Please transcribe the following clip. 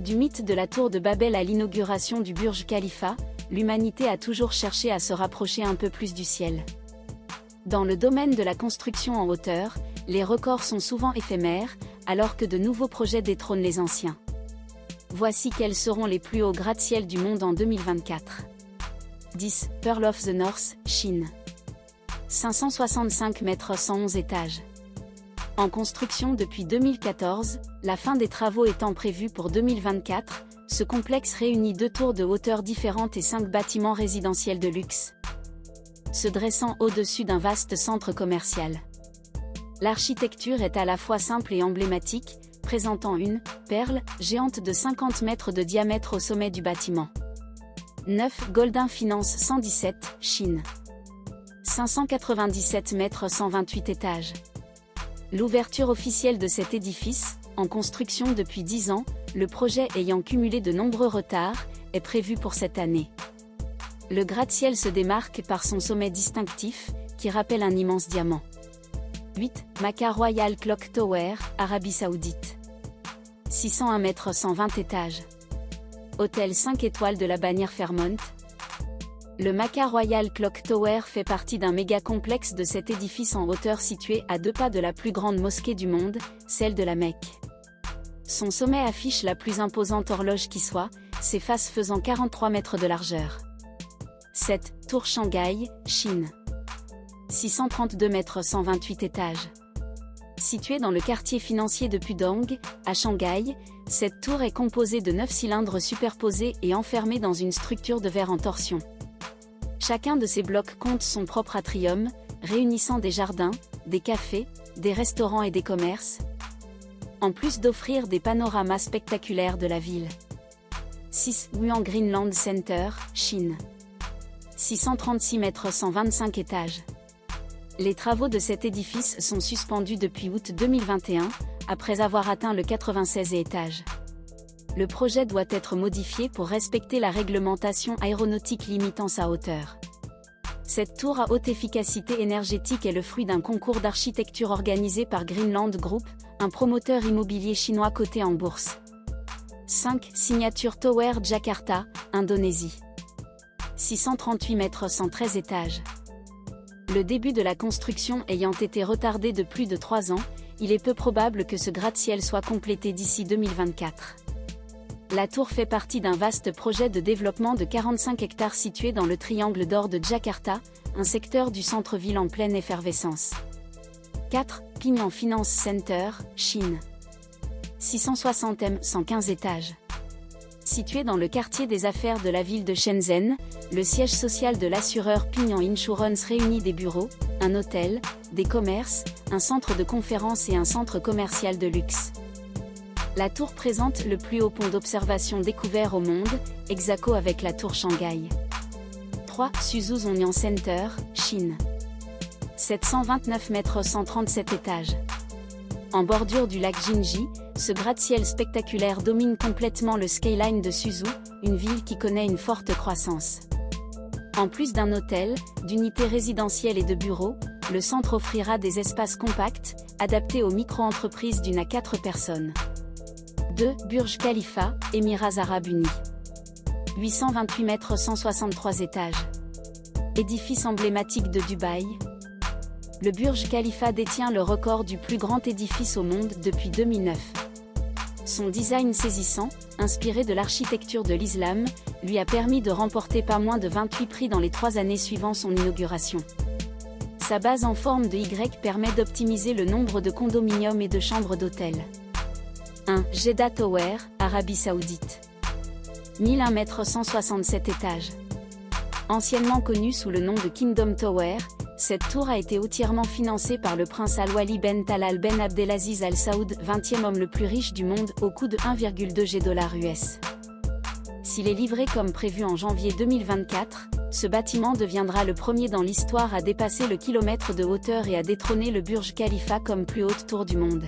Du mythe de la tour de Babel à l'inauguration du Burj Khalifa, l'humanité a toujours cherché à se rapprocher un peu plus du ciel. Dans le domaine de la construction en hauteur, les records sont souvent éphémères, alors que de nouveaux projets détrônent les anciens. Voici quels seront les plus hauts gratte-ciel du monde en 2024. 10. Pearl of the North, Chine. 565 mètres 111 étages. En construction depuis 2014, la fin des travaux étant prévue pour 2024, ce complexe réunit 2 tours de hauteur différentes et 5 bâtiments résidentiels de luxe, se dressant au-dessus d'un vaste centre commercial. L'architecture est à la fois simple et emblématique, présentant une perle géante de 50 mètres de diamètre au sommet du bâtiment. 9. Goldin Finance 117, Chine. 597 mètres 128 étages. L'ouverture officielle de cet édifice, en construction depuis 10 ans, le projet ayant cumulé de nombreux retards, est prévu pour cette année. Le gratte-ciel se démarque par son sommet distinctif, qui rappelle un immense diamant. 8. Makkah Royal Clock Tower, Arabie Saoudite. 601 mètres 120 étages. Hôtel 5 étoiles de la bannière Fairmont. Le Makkah Royal Clock Tower fait partie d'un méga-complexe de cet édifice en hauteur situé à 2 pas de la plus grande mosquée du monde, celle de la Mecque. Son sommet affiche la plus imposante horloge qui soit, ses faces faisant 43 mètres de largeur. 7. Tour Shanghai, Chine. 632 mètres 128 étages. Située dans le quartier financier de Pudong, à Shanghai, cette tour est composée de 9 cylindres superposés et enfermés dans une structure de verre en torsion. Chacun de ces blocs compte son propre atrium, réunissant des jardins, des cafés, des restaurants et des commerces, en plus d'offrir des panoramas spectaculaires de la ville. 6. Wuhan Greenland Center, Chine. 636 mètres 125 étages. Les travaux de cet édifice sont suspendus depuis août 2021, après avoir atteint le 96e étage. Le projet doit être modifié pour respecter la réglementation aéronautique limitant sa hauteur. Cette tour à haute efficacité énergétique est le fruit d'un concours d'architecture organisé par Greenland Group, un promoteur immobilier chinois coté en bourse. 5. Signature Tower Jakarta, Indonésie. 638 mètres 113 étages. Le début de la construction ayant été retardé de plus de 3 ans, il est peu probable que ce gratte-ciel soit complété d'ici 2024. La tour fait partie d'un vaste projet de développement de 45 hectares situé dans le triangle d'or de Jakarta, un secteur du centre-ville en pleine effervescence. 4. Ping An Finance Center, Chine. 660 m 115 étages. Situé dans le quartier des affaires de la ville de Shenzhen, le siège social de l'assureur Ping An Insurance réunit des bureaux, un hôtel, des commerces, un centre de conférences et un centre commercial de luxe. La tour présente le plus haut pont d'observation découvert au monde, ex aequo avec la tour Shanghai. 3. Suzhou Zhongyang Center, Chine. 729 mètres 137 étages. En bordure du lac Jinji, ce gratte-ciel spectaculaire domine complètement le skyline de Suzhou, une ville qui connaît une forte croissance. En plus d'un hôtel, d'unités résidentielles et de bureaux, le centre offrira des espaces compacts, adaptés aux micro-entreprises d'1 à 4 personnes. 2. Burj Khalifa, Émirats Arabes Unis. 828 mètres 163 étages. Édifice emblématique de Dubaï. Le Burj Khalifa détient le record du plus grand édifice au monde depuis 2009. Son design saisissant, inspiré de l'architecture de l'islam, lui a permis de remporter pas moins de 28 prix dans les 3 années suivant son inauguration. Sa base en forme de Y permet d'optimiser le nombre de condominiums et de chambres d'hôtel. 1. Jeddah Tower, Arabie Saoudite. 1001 mètres 167 étages. Anciennement connue sous le nom de Kingdom Tower, cette tour a été entièrement financée par le prince Al-Wali Ben Talal Ben Abdelaziz Al Saoud, 20e homme le plus riche du monde, au coût de 1,2 G$. S'il est livré comme prévu en janvier 2024, ce bâtiment deviendra le premier dans l'histoire à dépasser le kilomètre de hauteur et à détrôner le Burj Khalifa comme plus haute tour du monde.